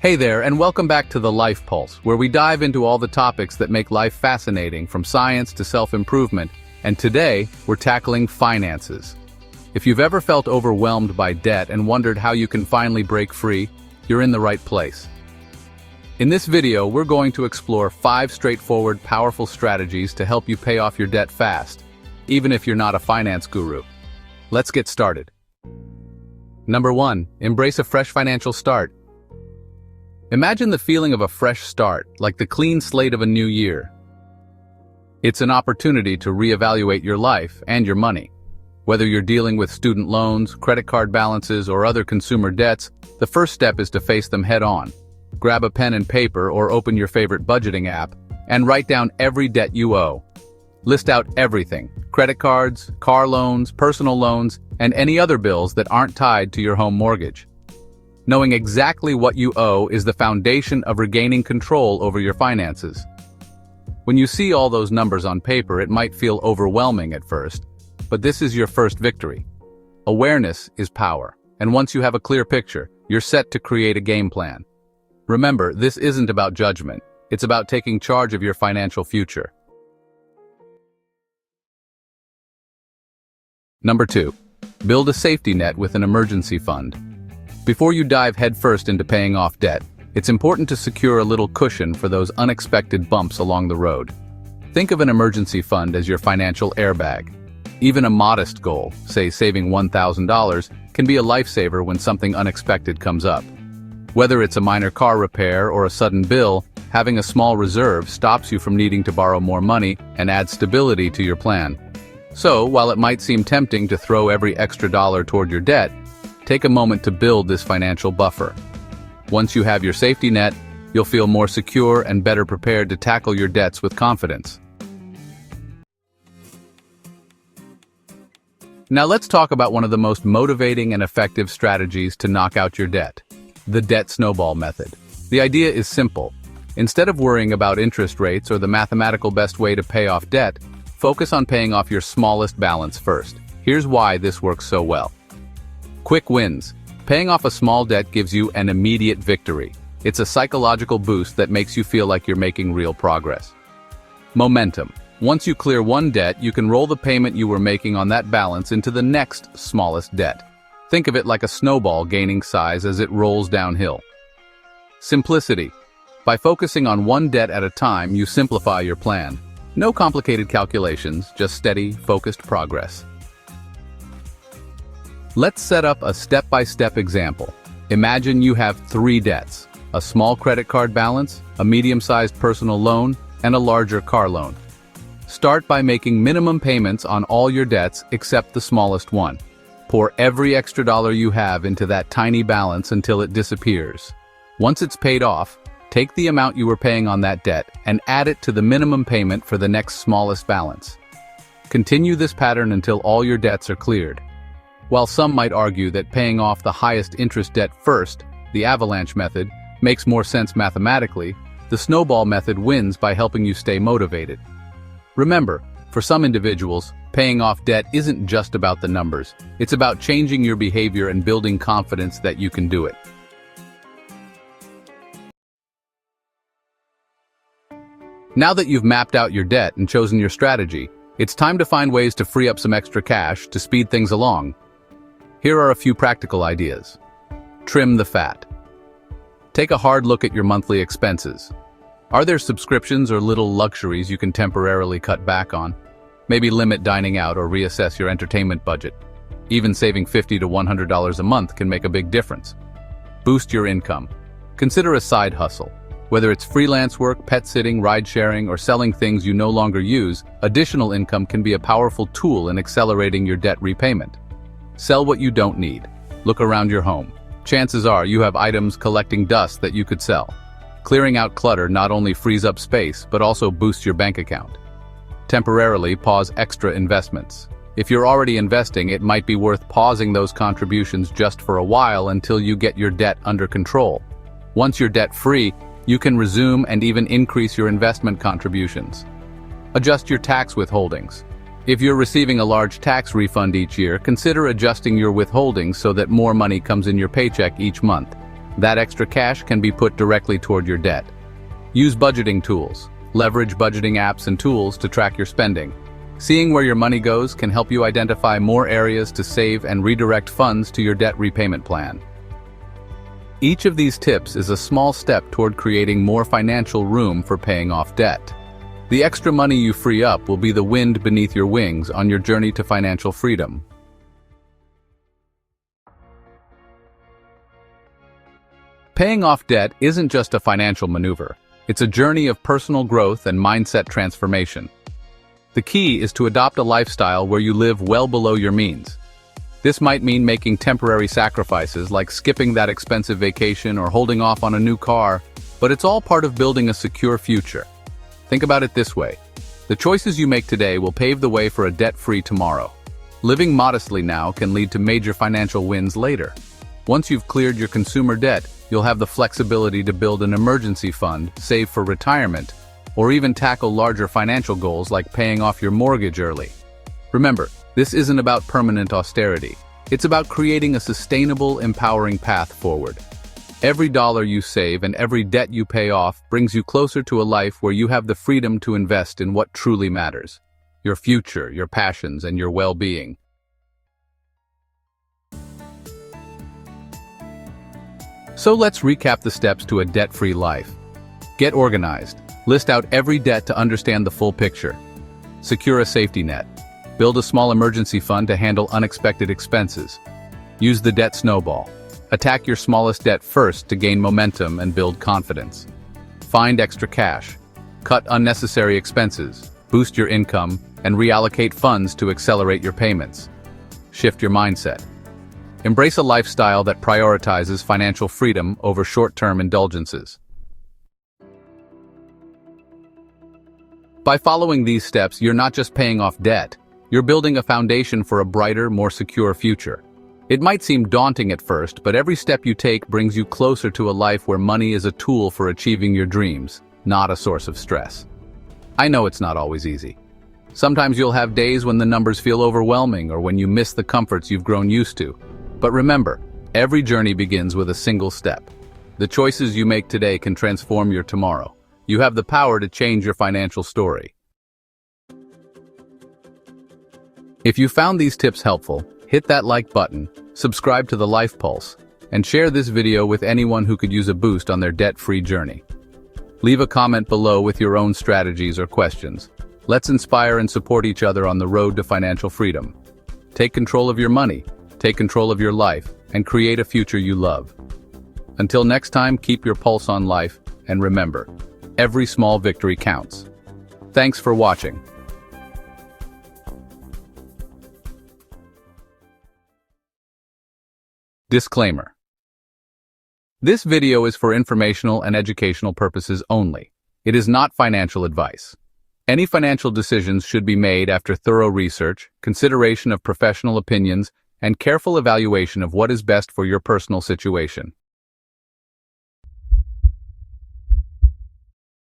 Hey there, and welcome back to the Life Pulse, where we dive into all the topics that make life fascinating, from science to self-improvement, and today, we're tackling finances. If you've ever felt overwhelmed by debt and wondered how you can finally break free, you're in the right place. In this video, we're going to explore 5 straightforward, powerful strategies to help you pay off your debt fast, even if you're not a finance guru. Let's get started. Number 1, embrace a fresh financial start. Imagine the feeling of a fresh start, like the clean slate of a new year. It's an opportunity to reevaluate your life and your money. Whether you're dealing with student loans, credit card balances, or other consumer debts, the first step is to face them head-on. Grab a pen and paper or open your favorite budgeting app and write down every debt you owe. List out everything: credit cards, car loans, personal loans, and any other bills that aren't tied to your home mortgage. Knowing exactly what you owe is the foundation of regaining control over your finances. When you see all those numbers on paper, it might feel overwhelming at first, but this is your first victory. Awareness is power, and once you have a clear picture, you're set to create a game plan. Remember, this isn't about judgment. It's about taking charge of your financial future. Number 2, build a safety net with an emergency fund. Before you dive headfirst into paying off debt, it's important to secure a little cushion for those unexpected bumps along the road. Think of an emergency fund as your financial airbag. Even a modest goal, say saving $1,000, can be a lifesaver when something unexpected comes up. Whether it's a minor car repair or a sudden bill, having a small reserve stops you from needing to borrow more money and adds stability to your plan. So, while it might seem tempting to throw every extra dollar toward your debt, take a moment to build this financial buffer. Once you have your safety net, you'll feel more secure and better prepared to tackle your debts with confidence. Now let's talk about one of the most motivating and effective strategies to knock out your debt: the debt snowball method. The idea is simple. Instead of worrying about interest rates or the mathematical best way to pay off debt, focus on paying off your smallest balance first. Here's why this works so well. Quick wins. Paying off a small debt gives you an immediate victory. It's a psychological boost that makes you feel like you're making real progress. Momentum. Once you clear one debt, you can roll the payment you were making on that balance into the next smallest debt. Think of it like a snowball gaining size as it rolls downhill. Simplicity. By focusing on one debt at a time, you simplify your plan. No complicated calculations, just steady, focused progress. Let's set up a step-by-step example. Imagine you have 3 debts: a small credit card balance, a medium-sized personal loan, and a larger car loan. Start by making minimum payments on all your debts except the smallest one. Pour every extra dollar you have into that tiny balance until it disappears. Once it's paid off, take the amount you were paying on that debt and add it to the minimum payment for the next smallest balance. Continue this pattern until all your debts are cleared. While some might argue that paying off the highest interest debt first, the avalanche method, makes more sense mathematically, the snowball method wins by helping you stay motivated. Remember, for some individuals, paying off debt isn't just about the numbers. It's about changing your behavior and building confidence that you can do it. Now that you've mapped out your debt and chosen your strategy, it's time to find ways to free up some extra cash to speed things along. Here are a few practical ideas. Trim the fat. Take a hard look at your monthly expenses. Are there subscriptions or little luxuries you can temporarily cut back on? Maybe limit dining out or reassess your entertainment budget. Even saving $50 to $100 a month can make a big difference. Boost your income. Consider a side hustle. Whether it's freelance work, pet sitting, ride sharing, or selling things you no longer use, additional income can be a powerful tool in accelerating your debt repayment. Sell what you don't need. Look around your home. Chances are you have items collecting dust that you could sell. Clearing out clutter not only frees up space, but also boosts your bank account. Temporarily pause extra investments. If you're already investing, it might be worth pausing those contributions just for a while until you get your debt under control. Once you're debt-free, you can resume and even increase your investment contributions. Adjust your tax withholdings. If you're receiving a large tax refund each year, consider adjusting your withholdings so that more money comes in your paycheck each month. That extra cash can be put directly toward your debt. Use budgeting tools. Leverage budgeting apps and tools to track your spending. Seeing where your money goes can help you identify more areas to save and redirect funds to your debt repayment plan. Each of these tips is a small step toward creating more financial room for paying off debt. The extra money you free up will be the wind beneath your wings on your journey to financial freedom. Paying off debt isn't just a financial maneuver. It's a journey of personal growth and mindset transformation. The key is to adopt a lifestyle where you live well below your means. This might mean making temporary sacrifices like skipping that expensive vacation or holding off on a new car, but it's all part of building a secure future. Think about it this way. The choices you make today will pave the way for a debt-free tomorrow. Living modestly now can lead to major financial wins later. Once you've cleared your consumer debt, you'll have the flexibility to build an emergency fund, save for retirement, or even tackle larger financial goals like paying off your mortgage early. Remember, this isn't about permanent austerity. It's about creating a sustainable, empowering path forward. Every dollar you save and every debt you pay off brings you closer to a life where you have the freedom to invest in what truly matters: your future, your passions, and your well-being. So let's recap the steps to a debt-free life. Get organized. List out every debt to understand the full picture. Secure a safety net. Build a small emergency fund to handle unexpected expenses. Use the debt snowball. Attack your smallest debt first to gain momentum and build confidence. Find extra cash. Cut unnecessary expenses. Boost your income and reallocate funds to accelerate your payments. Shift your mindset. Embrace a lifestyle that prioritizes financial freedom over short-term indulgences. By following these steps, you're not just paying off debt, you're building a foundation for a brighter, more secure future. It might seem daunting at first, but every step you take brings you closer to a life where money is a tool for achieving your dreams, not a source of stress. I know it's not always easy. Sometimes you'll have days when the numbers feel overwhelming or when you miss the comforts you've grown used to. But remember, every journey begins with a single step. The choices you make today can transform your tomorrow. You have the power to change your financial story. If you found these tips helpful, hit that like button, subscribe to the Life Pulse, and share this video with anyone who could use a boost on their debt-free journey. Leave a comment below with your own strategies or questions. Let's inspire and support each other on the road to financial freedom. Take control of your money, take control of your life, and create a future you love. Until next time, keep your pulse on life, and remember, every small victory counts. Thanks for watching. Disclaimer. This video is for informational and educational purposes only. It is not financial advice. Any financial decisions should be made after thorough research, consideration of professional opinions, and careful evaluation of what is best for your personal situation.